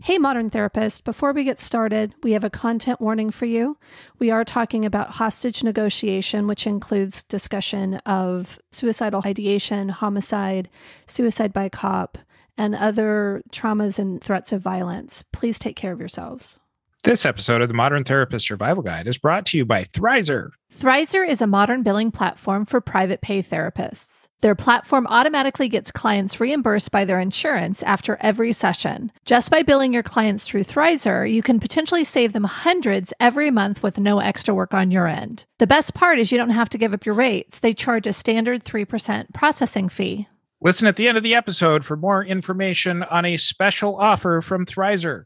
Hey, Modern Therapist, before we get started, we have a content warning for you. We are talking about hostage negotiation, which includes discussion of suicidal ideation, homicide, suicide by cop, and other traumas and threats of violence. Please take care of yourselves. This episode of the Modern Therapist Survival Guide is brought to you by Thrizer. Thrizer is a modern billing platform for private pay therapists. Their platform automatically gets clients reimbursed by their insurance after every session. Just by billing your clients through Thrizer, you can potentially save them hundreds every month with no extra work on your end. The best part is you don't have to give up your rates. They charge a standard 3% processing fee. Listen at the end of the episode for more information on a special offer from Thrizer.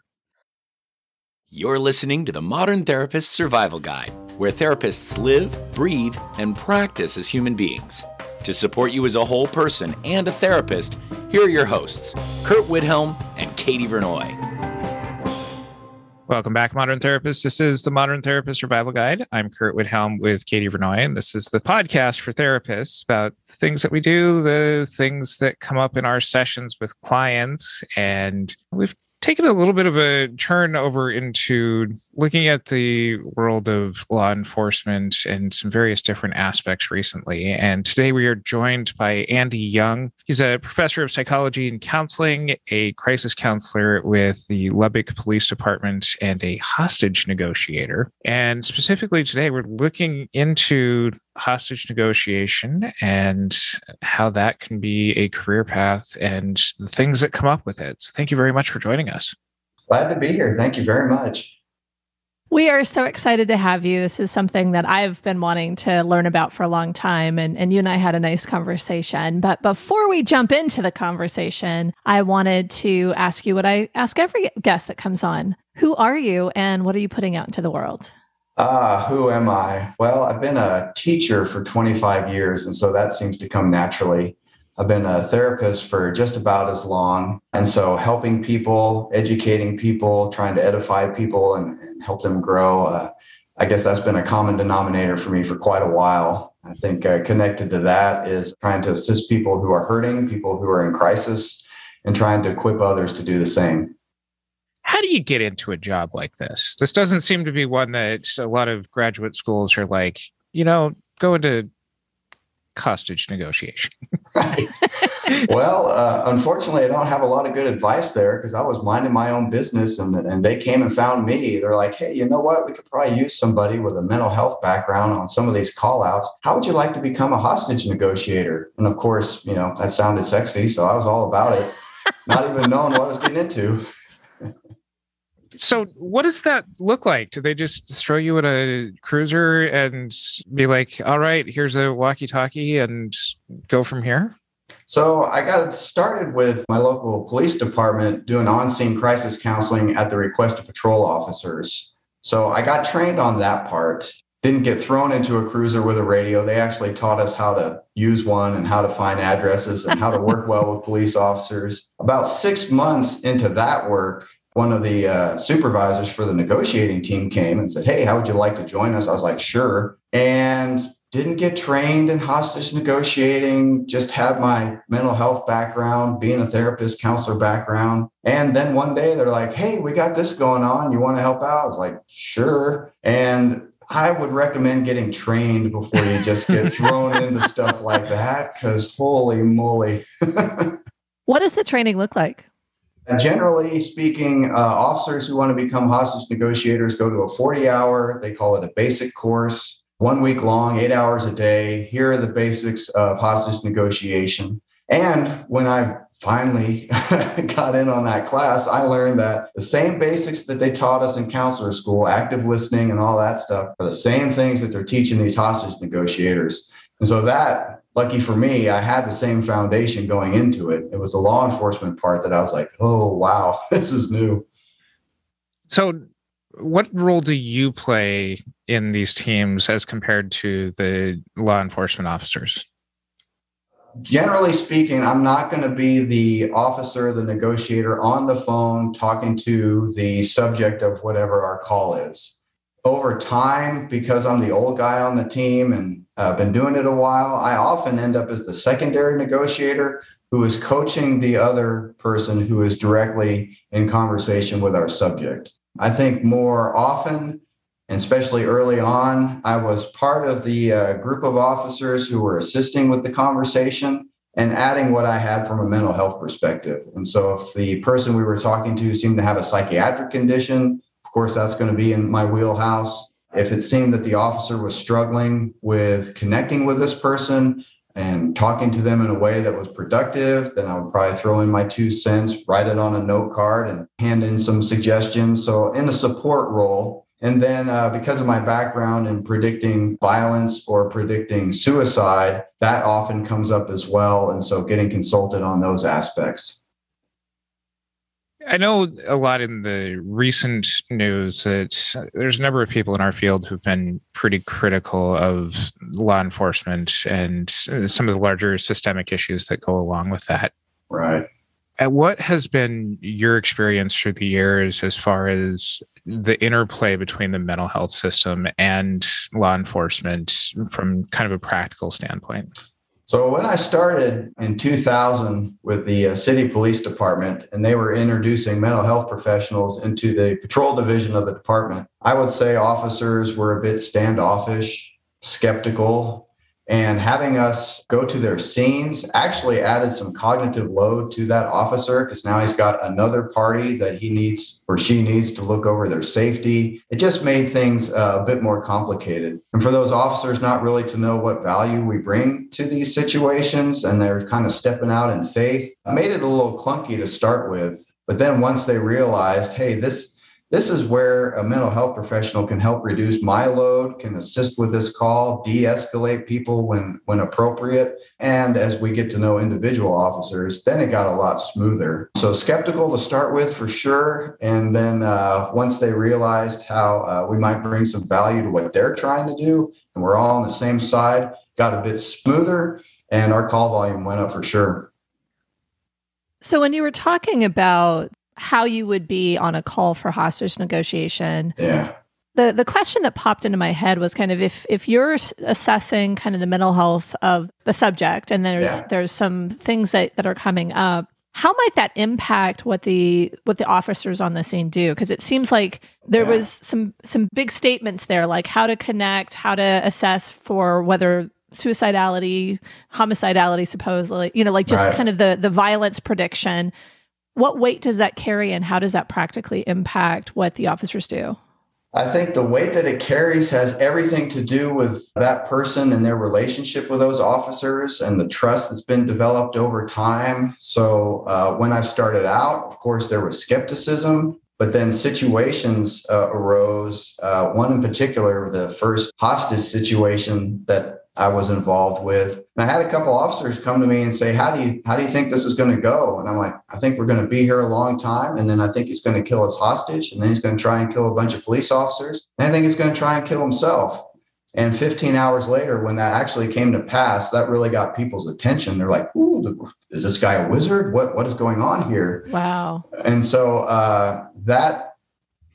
You're listening to the Modern Therapist Survival Guide, where therapists live, breathe, and practice as human beings. To support you as a whole person and a therapist, here are your hosts, Curt and Katie Vernoy. Welcome back, Modern Therapists. This is the Modern Therapist Survival Guide. I'm Curt with Katie Vernoy, and this is the podcast for therapists about the things that we do, the things that come up in our sessions with clients. And we've taken a little bit of a turn over into looking at the world of law enforcement and some various different aspects recently. And today we are joined by Andy Young. He's a professor of psychology and counseling, a crisis counselor with the Lubbock Police Department, and a hostage negotiator. And specifically today, we're looking into hostage negotiation and how that can be a career path and the things that come up with it. So thank you very much for joining us. Glad to be here. Thank you very much. We are so excited to have you. This is something that I've been wanting to learn about for a long time, and you and I had a nice conversation. But before we jump into the conversation, I wanted to ask you what I ask every guest that comes on. Who are you, and what are you putting out into the world? Who am I? Well, I've been a teacher for 25 years, and so that seems to come naturally. I've been a therapist for just about as long. And so helping people, educating people, trying to edify people and help them grow. I guess that's been a common denominator for me for quite a while. I think connected to that is trying to assist people who are hurting, people who are in crisis, and trying to equip others to do the same. How do you get into a job like this? This doesn't seem to be one that a lot of graduate schools are like, go into hostage negotiation. Right. Well, unfortunately, I don't have a lot of good advice there because I was minding my own business and they came and found me. They're like, hey, you know what? We could probably use somebody with a mental health background on some of these call outs. How would you like to become a hostage negotiator? And of course, that sounded sexy. So I was all about it, not even knowing what I was getting into. So what does that look like? Do they just throw you in a cruiser and be like, all right, here's a walkie-talkie and go from here? So I got started with my local police department doing on-scene crisis counseling at the request of patrol officers. So I got trained on that part. Didn't get thrown into a cruiser with a radio. They actually taught us how to use one and how to find addresses and how to work well with police officers. About 6 months into that work, one of the supervisors for the negotiating team came and said, hey, how would you like to join us? I was like, sure. And didn't get trained in hostage negotiating, just had my mental health background, being a therapist, counselor background. And then one day they're like, hey, we got this going on. You want to help out? I was like, sure. And I would recommend getting trained before you just get thrown into stuff like that, because holy moly. What does the training look like? Generally speaking, officers who want to become hostage negotiators go to a 40-hour, they call it a basic course, 1 week long, 8 hours a day. Here are the basics of hostage negotiation. And when I finally got in on that class, I learned that the same basics that they taught us in counselor school, active listening and all that stuff, are the same things that they're teaching these hostage negotiators. And so that, lucky for me, I had the same foundation going into it. It was the law enforcement part that I was like, oh, wow, this is new. So what role do you play in these teams as compared to the law enforcement officers? Generally speaking, I'm not going to be the officer, the negotiator on the phone talking to the subject of whatever our call is. over time, because I'm the old guy on the team and been doing it a while, I often end up as the secondary negotiator who is coaching the other person who is directly in conversation with our subject. I think more often, and especially early on, I was part of the group of officers who were assisting with the conversation and adding what I had from a mental health perspective. And so if the person we were talking to seemed to have a psychiatric condition, of course, that's going to be in my wheelhouse. If it seemed that the officer was struggling with connecting with this person and talking to them in a way that was productive, then I would probably throw in my 2 cents, write it on a note card, and hand in some suggestions. So in a support role. And then because of my background in predicting violence or predicting suicide, that often comes up as well. And so getting consulted on those aspects. I know a lot in the recent news that there's a number of people in our field who've been pretty critical of law enforcement and some of the larger systemic issues that go along with that. Right. What has been your experience through the years as far as the interplay between the mental health system and law enforcement from kind of a practical standpoint? So when I started in 2000 with the city police department, and they were introducing mental health professionals into the patrol division of the department, I would say officers were a bit standoffish, skeptical, and having us go to their scenes actually added some cognitive load to that officer, because now he's got another party that he needs or she needs to look over their safety. It just made things a bit more complicated. And for those officers not really to know what value we bring to these situations, and they're kind of stepping out in faith, made it a little clunky to start with. But then once they realized, hey, this is where a mental health professional can help reduce my load, can assist with this call, de-escalate people when appropriate. And as we get to know individual officers, then it got a lot smoother. So skeptical to start with for sure. And then once they realized how we might bring some value to what they're trying to do, and we're all on the same side, got a bit smoother, and our call volume went up for sure. So when you were talking about how you would be on a call for hostage negotiation. Yeah. The question that popped into my head was kind of if you're assessing kind of the mental health of the subject, and there's some things that are coming up, how might that impact what the officers on the scene do? Because it seems like there was some big statements there, like how to connect, how to assess for whether suicidality, homicidality, supposedly, just kind of the violence prediction. What weight does that carry, and how does that practically impact what the officers do? I think the weight that it carries has everything to do with that person and their relationship with those officers and the trust that's been developed over time. So when I started out, of course, there was skepticism, but then situations arose. One in particular, the first hostage situation that I was involved with. And I had a couple officers come to me and say, how do you think this is going to go? And I'm like, I think we're going to be here a long time. And then I think he's going to kill us hostage. And then he's going to try and kill a bunch of police officers. And I think he's going to try and kill himself. And 15 hours later, when that actually came to pass, that really got people's attention. They're like, ooh, is this guy a wizard? What is going on here? Wow. And so that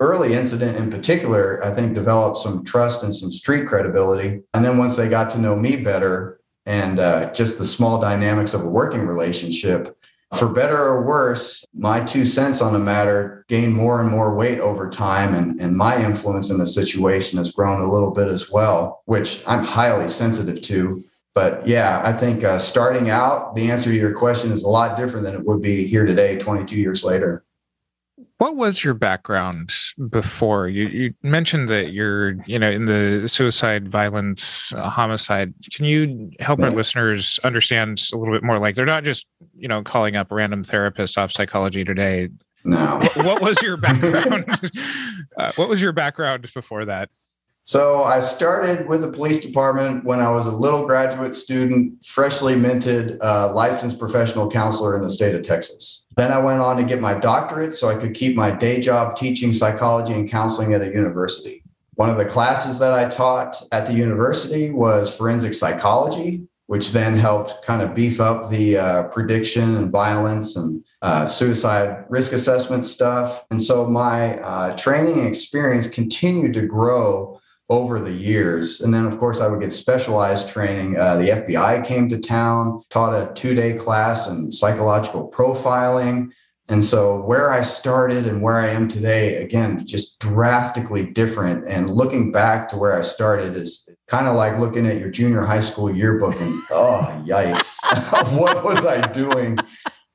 early incident in particular, I think, developed some trust and some street credibility. And then once they got to know me better and just the small dynamics of a working relationship, for better or worse, my 2 cents on the matter gained more and more weight over time. And my influence in the situation has grown a little bit as well, which I'm highly sensitive to. But yeah, I think starting out, the answer to your question is a lot different than it would be here today, 22 years later. What was your background before? You mentioned that you're, in the suicide, violence, homicide. Can you help our listeners understand a little bit more? Like, they're not just, calling up random therapists off Psychology Today. No. What was your background? What was your background before that? So I started with the police department when I was a little graduate student, freshly minted licensed professional counselor in the state of Texas. Then I went on to get my doctorate so I could keep my day job teaching psychology and counseling at a university. One of the classes that I taught at the university was forensic psychology, which then helped kind of beef up the prediction and violence and suicide risk assessment stuff. And so my training experience continued to grow over the years. And then, of course, I would get specialized training. The FBI came to town, taught a 2-day class in psychological profiling. And so where I started and where I am today, again, just drastically different. And looking back to where I started is kind of like looking at your junior high school yearbook and, oh, yikes, what was I doing?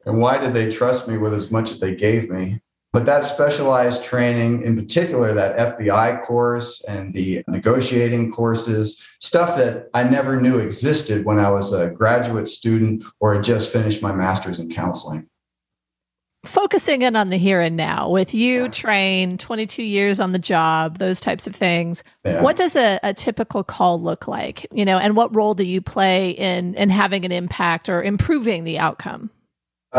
And why did they trust me with as much as they gave me? But that specialized training, in particular, that FBI course and the negotiating courses, stuff that I never knew existed when I was a graduate student or had just finished my master's in counseling. Focusing in on the here and now, with you trained 22 years on the job, those types of things, what does a typical call look like? And what role do you play in having an impact or improving the outcome?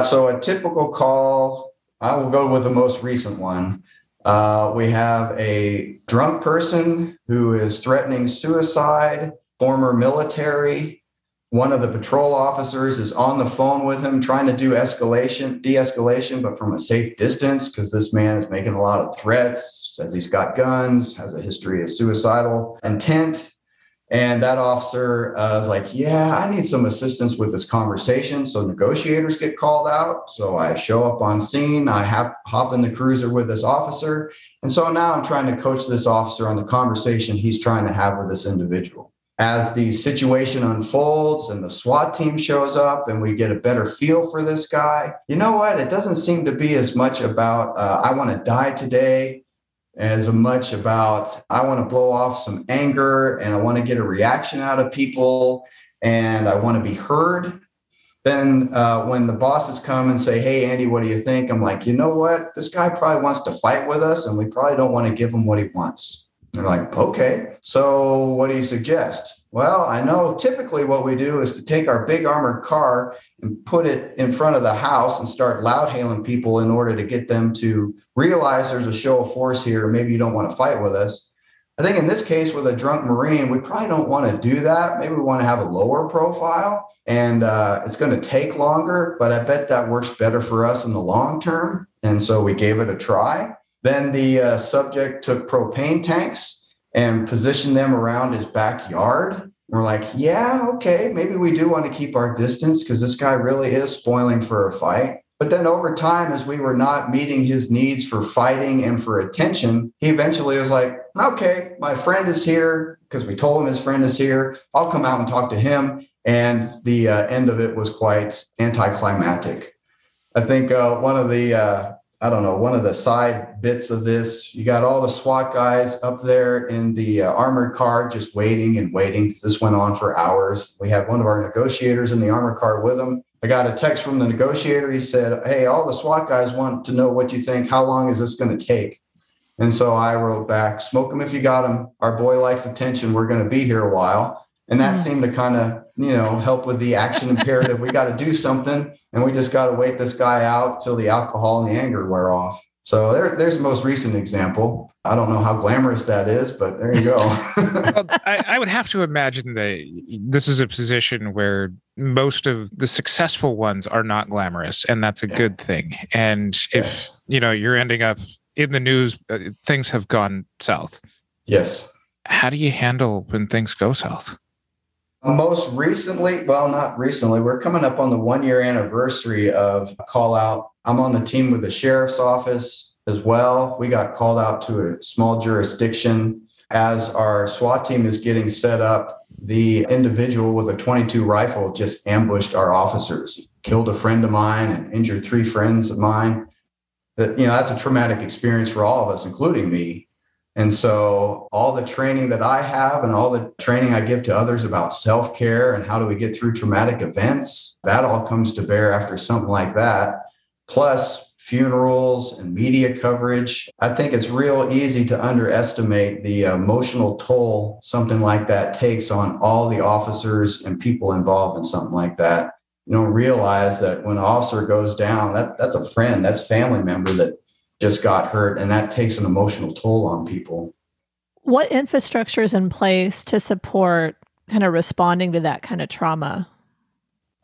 So a typical call, I will go with the most recent one. We have a drunk person who is threatening suicide, former military. One of the patrol officers is on the phone with him trying to do de-escalation, but from a safe distance because this man is making a lot of threats, says he's got guns, has a history of suicidal intent. And that officer is like, yeah, I need some assistance with this conversation. So negotiators get called out. So I show up on scene. I hop in the cruiser with this officer. And so now I'm trying to coach this officer on the conversation he's trying to have with this individual. As the situation unfolds and the SWAT team shows up and we get a better feel for this guy, you know what? It doesn't seem to be as much about, I want to die today, as much about, I want to blow off some anger and I want to get a reaction out of people and I want to be heard. Then when the bosses come and say, hey, Andy, what do you think? I'm like, you know what? This guy probably wants to fight with us and we probably don't want to give him what he wants. They're like, okay, so what do you suggest? Well, I know typically what we do is to take our big armored car and put it in front of the house and start loud hailing people in order to get them to realize there's a show of force here. Maybe you don't want to fight with us. I think in this case with a drunk Marine, we probably don't want to do that. Maybe we want to have a lower profile and it's going to take longer, but I bet that works better for us in the long term. And so we gave it a try. Then the subject took propane tanks and positioned them around his backyard. We're like, yeah, okay, maybe we do want to keep our distance because this guy really is spoiling for a fight. But then over time, as we were not meeting his needs for fighting and for attention, he eventually was like, okay, my friend is here because we told him his friend is here. I'll come out and talk to him. And the end of it was quite anticlimactic. I think one of the side bits of this, you got all the SWAT guys up there in the armored car just waiting and waiting because this went on for hours. We had one of our negotiators in the armored car with him. I got a text from the negotiator. He said, hey, all the SWAT guys want to know what you think. How long is this going to take? And so I wrote back, smoke them if you got them. Our boy likes attention. We're going to be here a while. And that seemed to kind of, help with the action imperative. We got to do something and we just got to wait this guy out till the alcohol and the anger wear off. So there's the most recent example. I don't know how glamorous that is, but there you go. Well, I would have to imagine that this is a position where most of the successful ones are not glamorous, and that's a good thing. And if, you're ending up in the news, things have gone south. Yes. How do you handle when things go south? Most recently, well, not recently, we're coming up on the 1-year anniversary of call out. I'm on the team with the sheriff's office as well. We got called out to a small jurisdiction. As our SWAT team is getting set up, the individual with a .22 rifle just ambushed our officers, killed a friend of mine and injured 3 friends of mine. That's a traumatic experience for all of us, including me. And so all the training that I have and all the training I give to others about self-care and how do we get through traumatic events, that all comes to bear after something like that. Plus funerals and media coverage. I think it's real easy to underestimate the emotional toll something like that takes on all the officers and people involved in something like that. You don't realize that when an officer goes down, that's a friend, that's family member that just got hurt, and that takes an emotional toll on people. What infrastructure is in place to support kind of responding to that kind of trauma?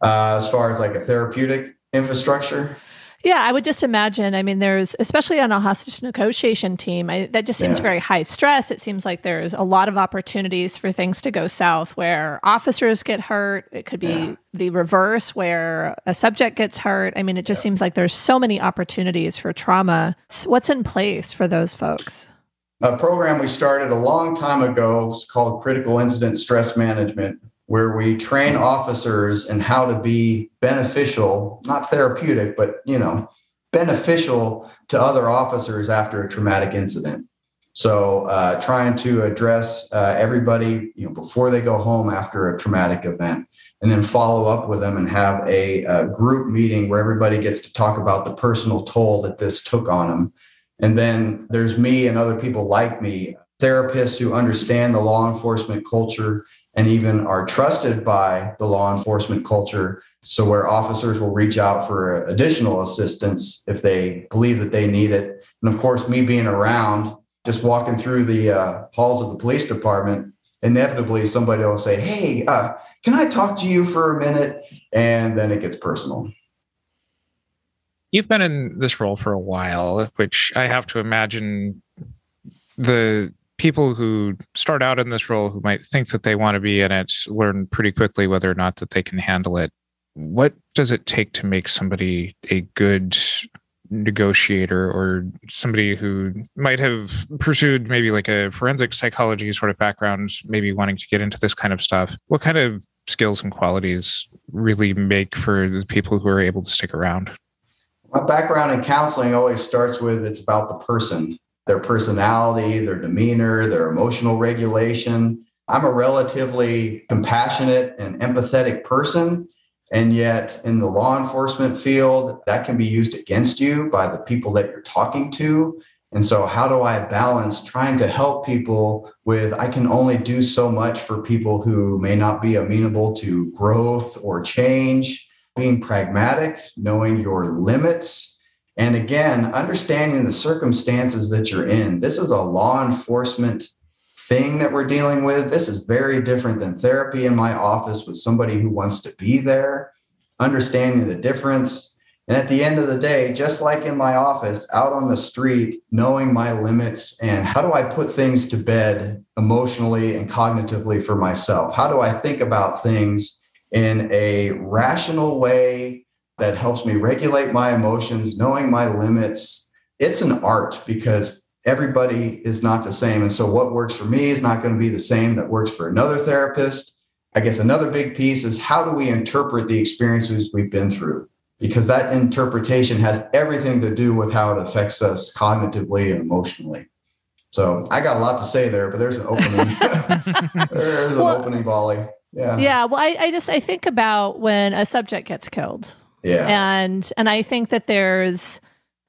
As far as like a therapeutic infrastructure? Yeah, I would just imagine. I mean, there's, especially on a hostage negotiation team, that just seems very high stress. It seems like there's a lot of opportunities for things to go south where officers get hurt. It could be the reverse where a subject gets hurt. I mean, it just seems like there's so many opportunities for trauma. What's in place for those folks? A program we started a long time ago is called Critical Incident Stress Management, where we train officers in how to be beneficial, not therapeutic, but, beneficial to other officers after a traumatic incident. So trying to address everybody, before they go home after a traumatic event, and then follow up with them and have a group meeting where everybody gets to talk about the personal toll that this took on them. And then there's me and other people like me, therapists who understand the law enforcement culture and even are trusted by the law enforcement culture. So where officers will reach out for additional assistance if they believe that they need it. And of course, me being around, just walking through the halls of the police department, inevitably somebody will say, hey, can I talk to you for a minute? And then it gets personal. You've been in this role for a while, which I have to imagine the people who start out in this role who might think that they want to be in it learn pretty quickly whether or not that they can handle it. What does it take to make somebody a good negotiator, or somebody who might have pursued maybe like a forensic psychology sort of background, maybe wanting to get into this kind of stuff? What kind of skills and qualities really make for the people who are able to stick around? My background in counseling always starts with it's about the person. Their personality, their demeanor, their emotional regulation. I'm a relatively compassionate and empathetic person. And yet in the law enforcement field, that can be used against you by the people that you're talking to. And so how do I balance trying to help people with, I can only do so much for people who may not be amenable to growth or change, being pragmatic, knowing your limits. And again, understanding the circumstances that you're in. This is a law enforcement thing that we're dealing with. This is very different than therapy in my office with somebody who wants to be there, understanding the difference. And at the end of the day, just like in my office, out on the street, knowing my limits and how do I put things to bed emotionally and cognitively for myself? How do I think about things in a rational way that helps me regulate my emotions, knowing my limits? It's an art because everybody is not the same. And so what works for me is not going to be the same that works for another therapist. I guess another big piece is how do we interpret the experiences we've been through? Because that interpretation has everything to do with how it affects us cognitively and emotionally. So I got a lot to say there, but there's an opening. There's an opening volley. Yeah. Yeah. Well, I think about when a subject gets killed. Yeah. And I think that there's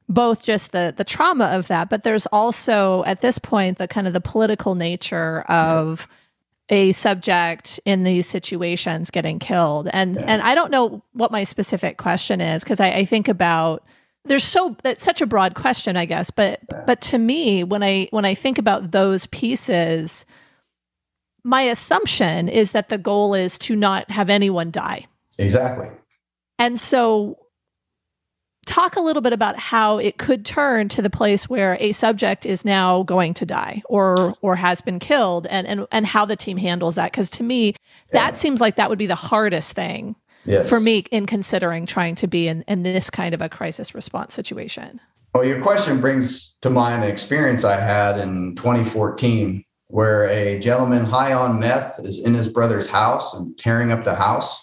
both just the trauma of that, but there's also at this point the kind of the political nature of a subject in these situations getting killed. And I don't know what my specific question is, because I think about it's such a broad question, I guess. But to me, when I think about those pieces, my assumption is that the goal is to not have anyone die. Exactly. And so talk a little bit about how it could turn to the place where a subject is now going to die or has been killed, and how the team handles that. Because to me, that seems like that would be the hardest thing for me in considering trying to be in this kind of a crisis response situation. Well, your question brings to mind an experience I had in 2014 where a gentleman high on meth is in his brother's house and tearing up the house.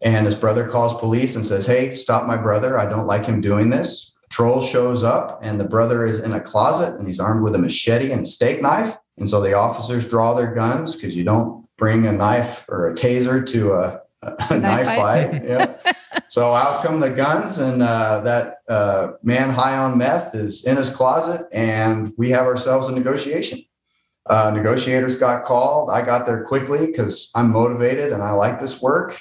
And his brother calls police and says, hey, stop my brother. I don't like him doing this. Patrol shows up and the brother is in a closet and he's armed with a machete and a steak knife. And so the officers draw their guns because you don't bring a knife or a taser to a knife fight. Yeah. So out come the guns and that man high on meth is in his closet and we have ourselves a negotiation. Negotiators got called. I got there quickly because I'm motivated and I like this work.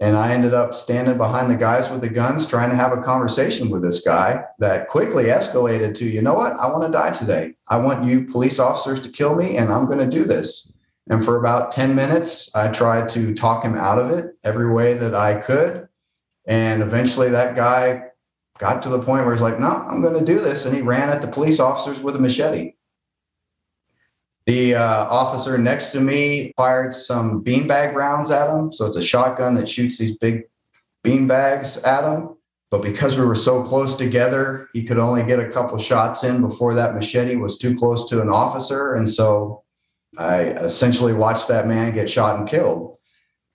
And I ended up standing behind the guys with the guns, trying to have a conversation with this guy that quickly escalated to, you know what? I want to die today. I want you police officers to kill me, and I'm going to do this. And for about 10 minutes, I tried to talk him out of it every way that I could. And eventually that guy got to the point where he's like, no, I'm going to do this. And he ran at the police officers with a machete. The officer next to me fired some beanbag rounds at him. So it's a shotgun that shoots these big beanbags at him. But because we were so close together, he could only get a couple shots in before that machete was too close to an officer. And so I essentially watched that man get shot and killed.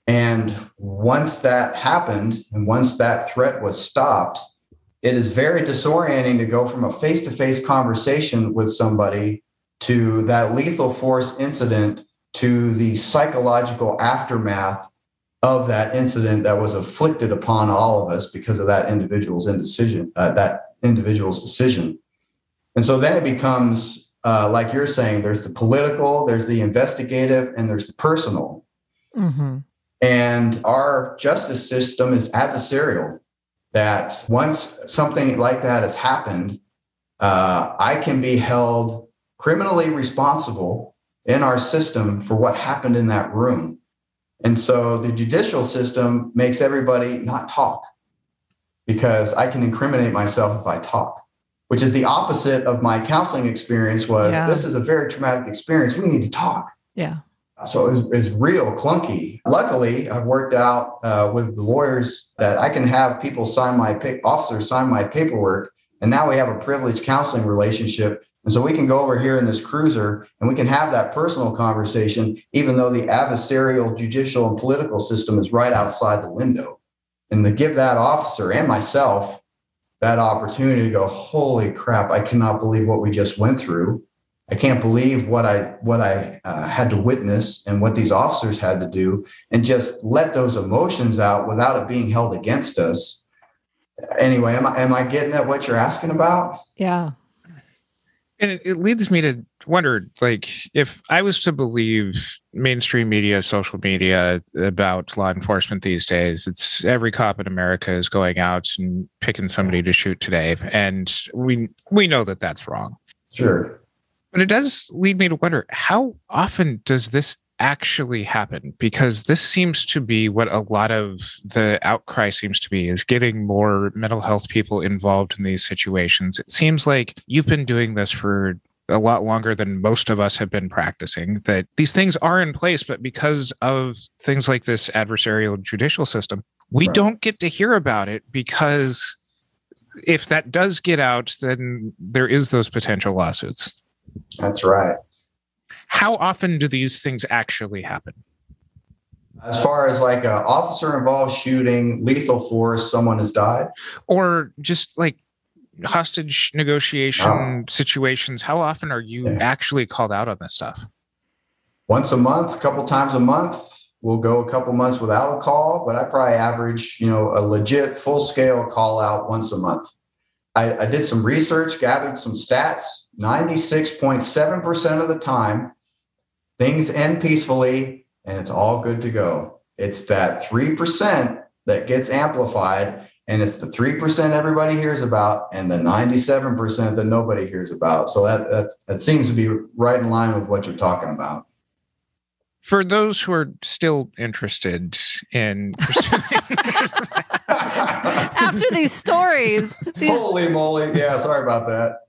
And once that happened, and once that threat was stopped, it is very disorienting to go from a face-to-face conversation with somebody to that lethal force incident to the psychological aftermath of that incident that was inflicted upon all of us because of that individual's decision. And so then it becomes, like you're saying, there's the political, there's the investigative, and there's the personal. Mm-hmm. And our justice system is adversarial, that once something like that has happened, I can be held criminally responsible in our system for what happened in that room. And so the judicial system makes everybody not talk because I can incriminate myself if I talk, which is the opposite of my counseling experience was, This is a very traumatic experience. We need to talk. Yeah. So it's real clunky. Luckily, I've worked out with the lawyers that I can have people officers sign my paperwork. And now we have a privileged counseling relationship. And so we can go over here in this cruiser and we can have that personal conversation, even though the adversarial judicial and political system is right outside the window. And to give that officer and myself that opportunity to go, holy crap, I cannot believe what we just went through. I can't believe what I had to witness and what these officers had to do, and just let those emotions out without it being held against us. Anyway, am I getting at what you're asking about? Yeah. And it leads me to wonder, like, if I was to believe mainstream media, social media about law enforcement these days, it's every cop in America is going out and picking somebody to shoot today. And we know that that's wrong. Sure. But it does lead me to wonder, how often does this actually happen? Because this seems to be what a lot of the outcry seems to be, is getting more mental health people involved in these situations. It seems like you've been doing this for a lot longer than most of us have been practicing, that these things are in place, but because of things like this adversarial judicial system, we don't get to hear about it, because if that does get out, then there is those potential lawsuits. That's right. How often do these things actually happen? As far as like an officer-involved shooting, lethal force, someone has died? Or just like hostage negotiation situations, how often are you actually called out on this stuff? Once a month, a couple times a month. We'll go a couple months without a call, but I probably average, a legit full-scale call out once a month. I did some research, gathered some stats. 96.7% of the time, things end peacefully and it's all good to go. It's that 3% that gets amplified, and it's the 3% everybody hears about and the 97% that nobody hears about. So that seems to be right in line with what you're talking about. For those who are still interested in pursuing after these stories. Holy moly. Yeah, sorry about that.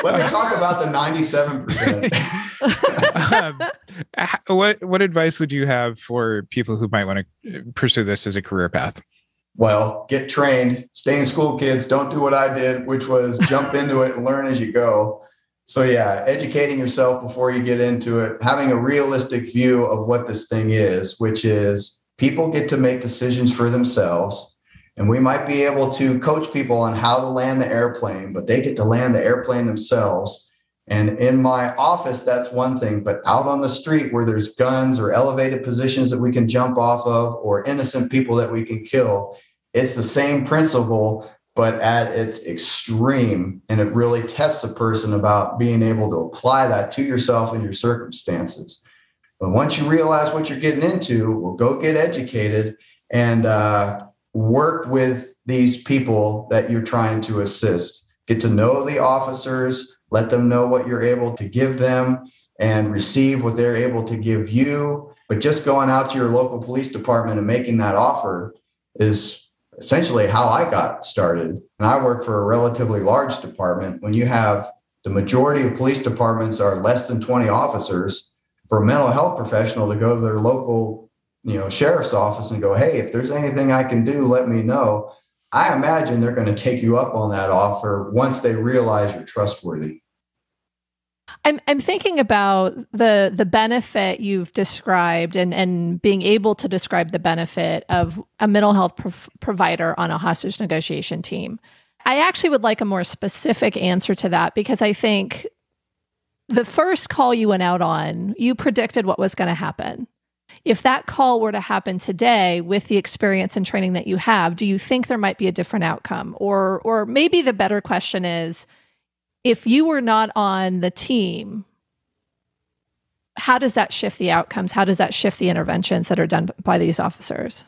Let me talk about the 97%. What advice would you have for people who might want to pursue this as a career path? Well, get trained, stay in school, kids. Don't do what I did, which was jump into it and learn as you go. So yeah, educating yourself before you get into it, having a realistic view of what this thing is, which is people get to make decisions for themselves. And we might be able to coach people on how to land the airplane, but they get to land the airplane themselves. And in my office, that's one thing. But out on the street where there's guns or elevated positions that we can jump off of, or innocent people that we can kill, it's the same principle, but at its extreme. And it really tests a person about being able to apply that to yourself and your circumstances. But once you realize what you're getting into, well, go get educated and work with these people that you're trying to assist. Get to know the officers, let them know what you're able to give them, and receive what they're able to give you. But just going out to your local police department and making that offer is essentially how I got started. And I work for a relatively large department. When you have the majority of police departments are less than 20 officers, for a mental health professional to go to their local, sheriff's office and go, hey, if there's anything I can do, let me know. I imagine they're going to take you up on that offer once they realize you're trustworthy. I'm thinking about the benefit you've described and being able to describe the benefit of a mental health provider on a hostage negotiation team. I actually would like a more specific answer to that, because I think the first call you went out on, you predicted what was going to happen. If that call were to happen today with the experience and training that you have, do you think there might be a different outcome? Or maybe the better question is, if you were not on the team, how does that shift the outcomes? How does that shift the interventions that are done by these officers?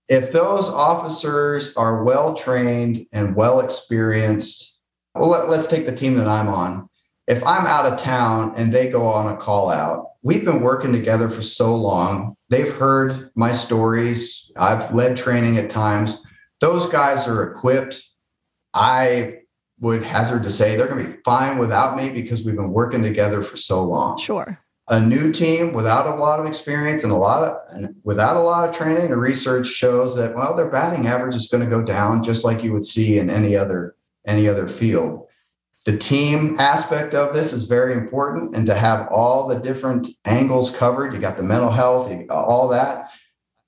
If those officers are well trained and well experienced, well, let's take the team that I'm on. If I'm out of town and they go on a call out, we've been working together for so long. They've heard my stories. I've led training at times. Those guys are equipped. I would hazard to say they're going to be fine without me because we've been working together for so long. Sure. A new team without a lot of experience and without a lot of training, the research shows that, well, their batting average is going to go down just like you would see in any other field. The team aspect of this is very important, and to have all the different angles covered, you got the mental health, all that.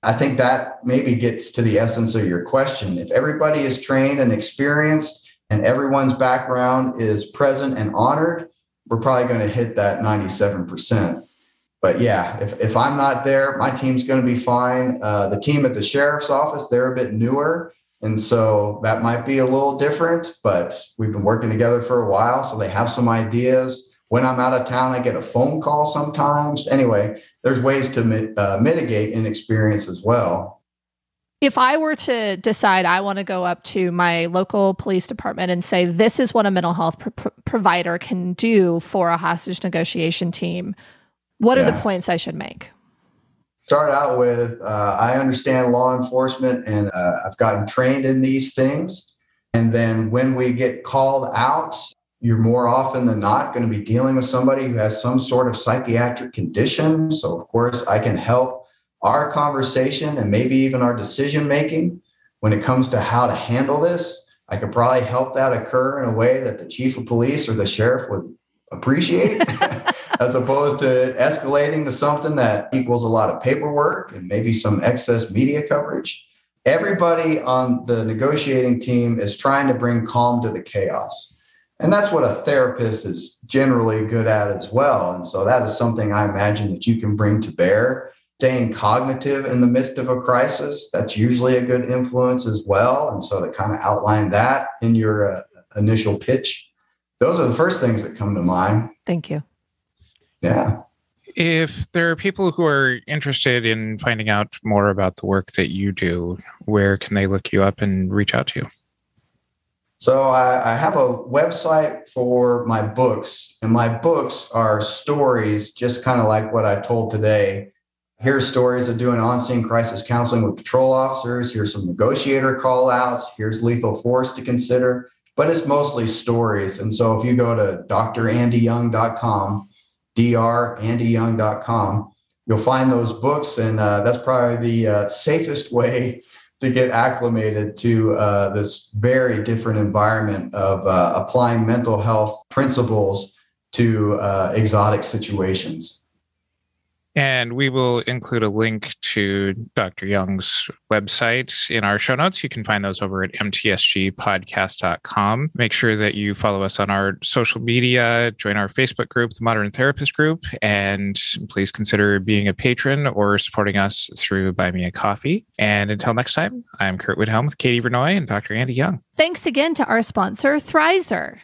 I think that maybe gets to the essence of your question. If everybody is trained and experienced and everyone's background is present and honored, we're probably going to hit that 97%. But yeah, if I'm not there, my team's going to be fine. The team at the sheriff's office, they're a bit newer. And so that might be a little different, but we've been working together for a while. So they have some ideas. When I'm out of town, I get a phone call sometimes. Anyway, there's ways to mitigate inexperience as well. If I were to decide I want to go up to my local police department and say, this is what a mental health provider can do for a hostage negotiation team, what are the points I should make? Start out with, I understand law enforcement and I've gotten trained in these things. And then when we get called out, you're more often than not going to be dealing with somebody who has some sort of psychiatric condition. So of course I can help our conversation and maybe even our decision making when it comes to how to handle this. I could probably help that occur in a way that the chief of police or the sheriff would appreciate, as opposed to escalating to something that equals a lot of paperwork and maybe some excess media coverage. Everybody on the negotiating team is trying to bring calm to the chaos. And that's what a therapist is generally good at as well. And so that is something I imagine that you can bring to bear. Staying cognitive in the midst of a crisis, that's usually a good influence as well. And so to kind of outline that in your initial pitch, those are the first things that come to mind. Thank you. Yeah. If there are people who are interested in finding out more about the work that you do, where can they look you up and reach out to you? So I have a website for my books, and my books are stories, just kind of like what I told today. Here's stories of doing on-scene crisis counseling with patrol officers. Here's some negotiator call outs. Here's lethal force to consider, but it's mostly stories. And so if you go to drandyyoung.com, drandyyoung.com, you'll find those books. And that's probably the safest way to get acclimated to this very different environment of applying mental health principles to exotic situations. And we will include a link to Dr. Young's website in our show notes. You can find those over at mtsgpodcast.com. Make sure that you follow us on our social media, join our Facebook group, the Modern Therapist Group, and please consider being a patron or supporting us through Buy Me a Coffee. And until next time, I'm Curt Widhelm with Katie Vernoy and Dr. Andy Young. Thanks again to our sponsor, Thrizer.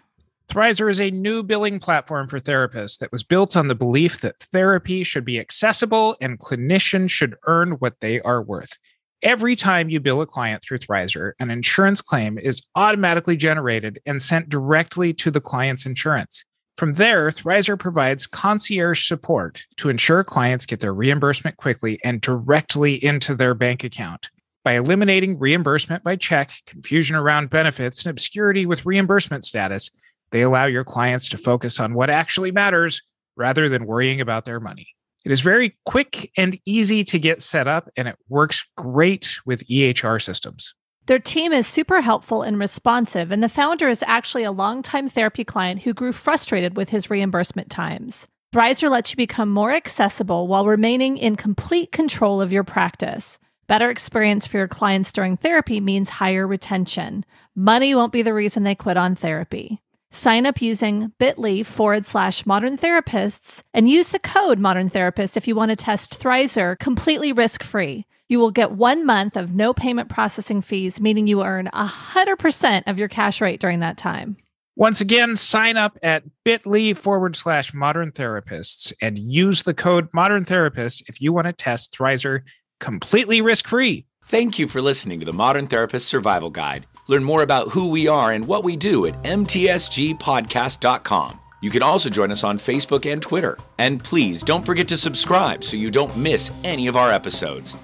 Thrizer is a new billing platform for therapists that was built on the belief that therapy should be accessible and clinicians should earn what they are worth. Every time you bill a client through Thrizer, an insurance claim is automatically generated and sent directly to the client's insurance. From there, Thrizer provides concierge support to ensure clients get their reimbursement quickly and directly into their bank account. By eliminating reimbursement by check, confusion around benefits, and obscurity with reimbursement status, they allow your clients to focus on what actually matters rather than worrying about their money. It is very quick and easy to get set up, and it works great with EHR systems. Their team is super helpful and responsive, and the founder is actually a longtime therapy client who grew frustrated with his reimbursement times. Thrizer lets you become more accessible while remaining in complete control of your practice. Better experience for your clients during therapy means higher retention. Money won't be the reason they quit on therapy. Sign up using bit.ly/Modern Therapists and use the code Modern Therapist if you want to test Thrizer completely risk-free. You will get 1 month of no payment processing fees, meaning you earn 100% of your cash rate during that time. Once again, sign up at bit.ly/Modern Therapists and use the code Modern Therapist if you want to test Thrizer completely risk-free. Thank you for listening to the Modern Therapist Survival Guide. Learn more about who we are and what we do at mtsgpodcast.com. You can also join us on Facebook and Twitter. And please don't forget to subscribe so you don't miss any of our episodes.